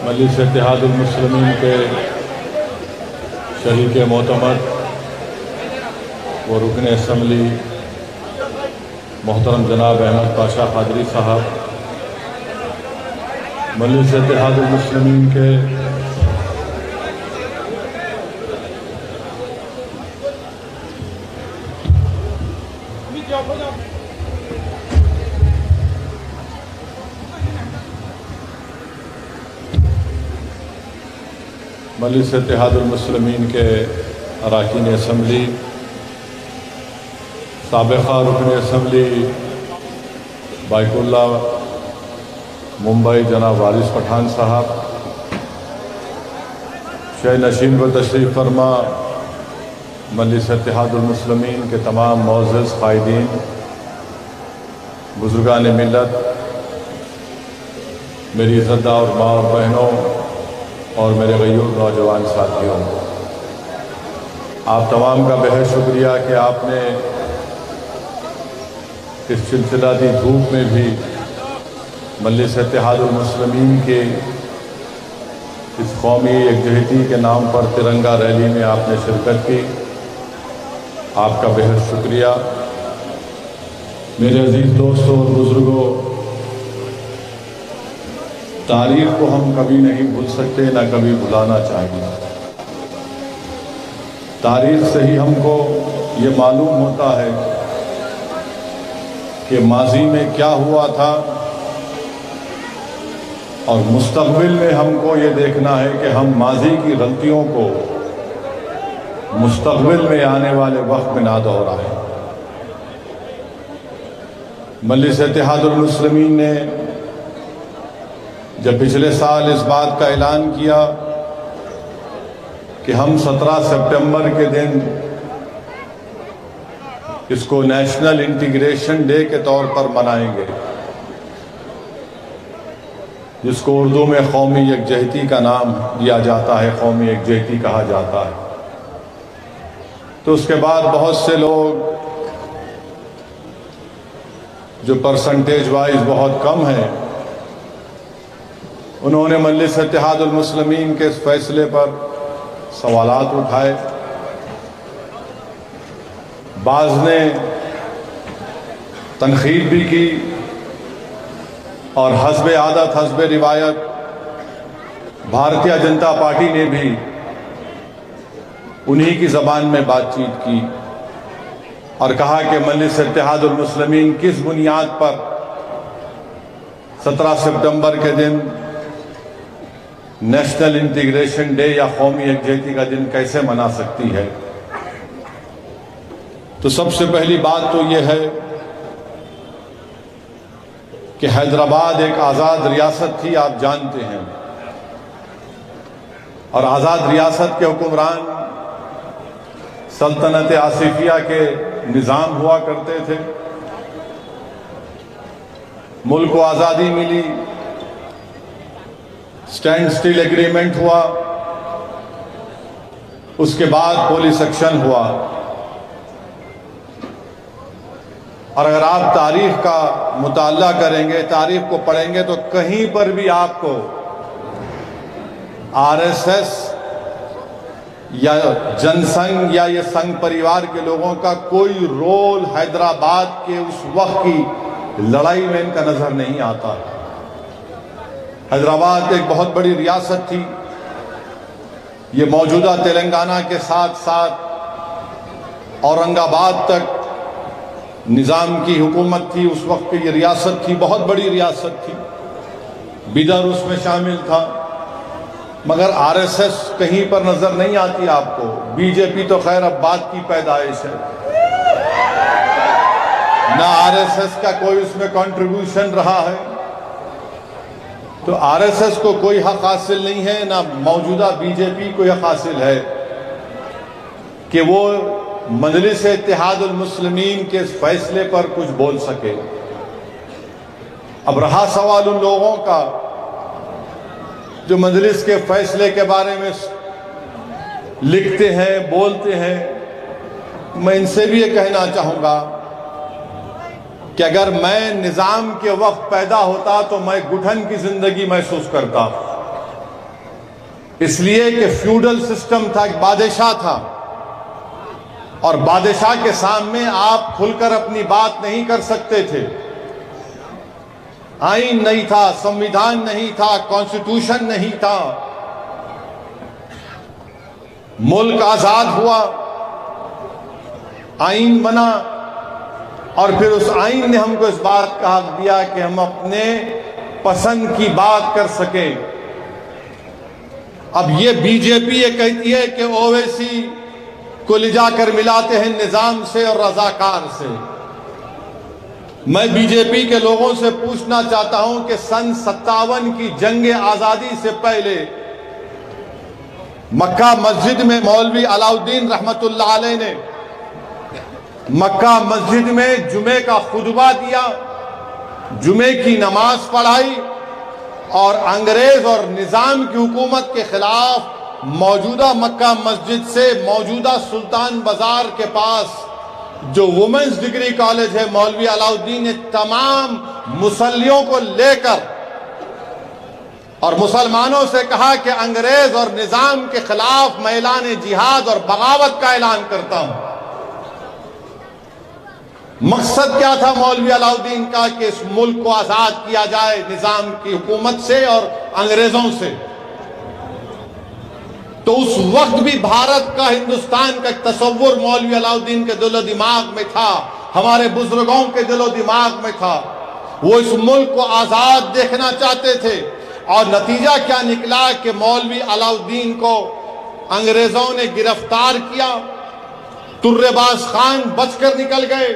مجلس اتحاد المسلمین کے شریک معتمد و رکن اسمبلی محترم جناب احمد پاشا قادری صاحب، مجلس اتحاد المسلمین کے مجلس اتحاد المسلمین کے اراکین اسمبلی، سابقہ رکن اسمبلی بائک اللہ ممبئی جناب وارث پٹھان صاحب، شہ نشین و تشریف فرما مجلس اتحاد المسلمین کے تمام معزز قائدین، بزرگان ملت، میری عزتدار ماں اور بہنوں اور میرے غیور نوجوان ساتھیوں، آپ تمام کا بہت شکریہ کہ آپ نے اس چلچلاتی دھوپ میں بھی مجلس اتحاد المسلمین کے اس قومی یکجہتی کے نام پر ترنگا ریلی میں آپ نے شرکت کی، آپ کا بہت شکریہ۔ میرے عزیز دوستوں اور بزرگوں، تاریخ کو ہم کبھی نہیں بھول سکتے، نہ کبھی بھلانا چاہیے۔ تاریخ سے ہی ہم کو یہ معلوم ہوتا ہے کہ ماضی میں کیا ہوا تھا، اور مستقبل میں ہم کو یہ دیکھنا ہے کہ ہم ماضی کی غلطیوں کو مستقبل میں آنے والے وقت میں نہ دہرائیں۔ مجلس اتحاد المسلمین نے جب پچھلے سال اس بات کا اعلان کیا کہ ہم 17 سپٹمبر کے دن اس کو نیشنل انٹیگریشن ڈے کے طور پر منائیں گے، جس کو اردو میں قومی یکجہتی کا نام دیا جاتا ہے، قومی یکجہتی کہا جاتا ہے، تو اس کے بعد بہت سے لوگ جو پرسنٹیج وائز بہت کم ہیں، انہوں نے مجلس اتحاد المسلمین کے اس فیصلے پر سوالات اٹھائے۔ بعض نے تنقید بھی کی، اور حسب عادت حسب روایت بھارتیہ جنتا پارٹی نے بھی انہی کی زبان میں بات چیت کی اور کہا کہ مجلس اتحاد المسلمین کس بنیاد پر 17 سپٹمبر کے دن نیشنل انٹیگریشن ڈے یا قومی یکجہتی کا دن کیسے منا سکتی ہے۔ تو سب سے پہلی بات تو یہ ہے کہ حیدرآباد ایک آزاد ریاست تھی، آپ جانتے ہیں، اور آزاد ریاست کے حکمران سلطنت آصفیہ کے نظام ہوا کرتے تھے۔ ملک کو آزادی ملی، سٹینڈ سٹل ایگریمنٹ ہوا، اس کے بعد پولیس ایکشن ہوا، اور اگر آپ تاریخ کا مطالعہ کریں گے، تاریخ کو پڑھیں گے، تو کہیں پر بھی آپ کو آر ایس ایس یا جن سنگھ یا یہ سنگھ پریوار کے لوگوں کا کوئی رول حیدرآباد کے اس وقت کی لڑائی میں ان کا نظر نہیں آتا۔ حیدرآباد ایک بہت بڑی ریاست تھی، یہ موجودہ تلنگانہ کے ساتھ ساتھ اورنگ آباد تک نظام کی حکومت تھی، اس وقت کی یہ ریاست تھی، بہت بڑی ریاست تھی، بیدر اس میں شامل تھا، مگر آر ایس ایس کہیں پر نظر نہیں آتی آپ کو۔ بی جے پی تو خیر اب بات کی پیدائش ہے، نہ آر ایس ایس کا کوئی اس میں کنٹریبیوشن رہا ہے، تو آر ایس ایس کو کوئی حق حاصل نہیں ہے، نہ موجودہ بی جے پی کو حق حاصل ہے کہ وہ مجلس اتحاد المسلمین کے اس فیصلے پر کچھ بول سکے۔ اب رہا سوال ان لوگوں کا جو مجلس کے فیصلے کے بارے میں لکھتے ہیں، بولتے ہیں، میں ان سے بھی یہ کہنا چاہوں گا کہ اگر میں نظام کے وقت پیدا ہوتا تو میں گٹھن کی زندگی محسوس کرتا، اس لیے کہ فیوڈل سسٹم تھا، ایک بادشاہ تھا، اور بادشاہ کے سامنے آپ کھل کر اپنی بات نہیں کر سکتے تھے۔ آئین نہیں تھا، سمویدھان نہیں تھا، کانسٹیٹیوشن نہیں تھا۔ ملک آزاد ہوا، آئین بنا، اور پھر اس آئین نے ہم کو اس بات کا حق دیا کہ ہم اپنے پسند کی بات کر سکیں۔ اب یہ بی جے پی یہ کہتی ہے کہ اویسی کو لے جا کر ملاتے ہیں نظام سے اور رضاکار سے۔ میں بی جے پی کے لوگوں سے پوچھنا چاہتا ہوں کہ سن 57 کی جنگ آزادی سے پہلے مکہ مسجد میں مولوی علاء الدین رحمت اللہ علیہ نے مکہ مسجد میں جمعے کا خطبہ دیا، جمعے کی نماز پڑھائی، اور انگریز اور نظام کی حکومت کے خلاف موجودہ مکہ مسجد سے موجودہ سلطان بازار کے پاس جو وومنز ڈگری کالج ہے، مولوی علاء الدین نے تمام مسلیوں کو لے کر اور مسلمانوں سے کہا کہ انگریز اور نظام کے خلاف میں اعلان جہاد اور بغاوت کا اعلان کرتا ہوں۔ مقصد کیا تھا مولوی علاء الدین کا؟ کہ اس ملک کو آزاد کیا جائے نظام کی حکومت سے اور انگریزوں سے۔ تو اس وقت بھی بھارت کا، ہندوستان کا ایک تصور مولوی علاء الدین کے دل و دماغ میں تھا، ہمارے بزرگوں کے دل و دماغ میں تھا۔ وہ اس ملک کو آزاد دیکھنا چاہتے تھے، اور نتیجہ کیا نکلا کہ مولوی علاء الدین کو انگریزوں نے گرفتار کیا، ترے باز خان بچ کر نکل گئے۔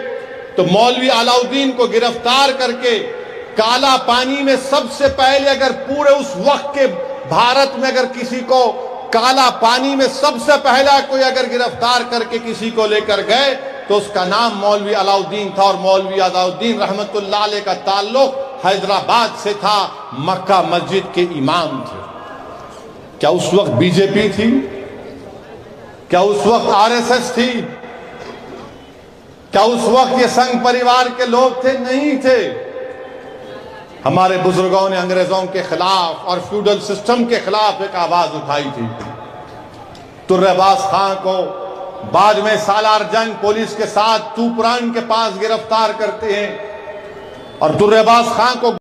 تو مولوی علاء الدین کو گرفتار کر کے کالا پانی میں سب سے پہلے، اگر پورے اس وقت کے بھارت میں اگر کسی کو کالا پانی میں سب سے پہلا کوئی اگر گرفتار کر کے کسی کو لے کر گئے تو اس کا نام مولوی علاء الدین تھا، اور مولوی علاء الدین رحمت اللہ علیہ کا تعلق حیدرآباد سے تھا، مکہ مسجد کے امام تھے۔ کیا اس وقت بی جے پی تھی؟ کیا اس وقت آر ایس ایس تھی؟ کیا اس وقت یہ سنگھ پریوار کے لوگ تھے؟ نہیں تھے۔ ہمارے بزرگوں نے انگریزوں کے خلاف اور فیوڈل سسٹم کے خلاف ایک آواز اٹھائی تھی۔ ترے باز خان کو بعد میں سالار جنگ پولیس کے ساتھ توپران کے پاس گرفتار کرتے ہیں، اور ترے باز خان کو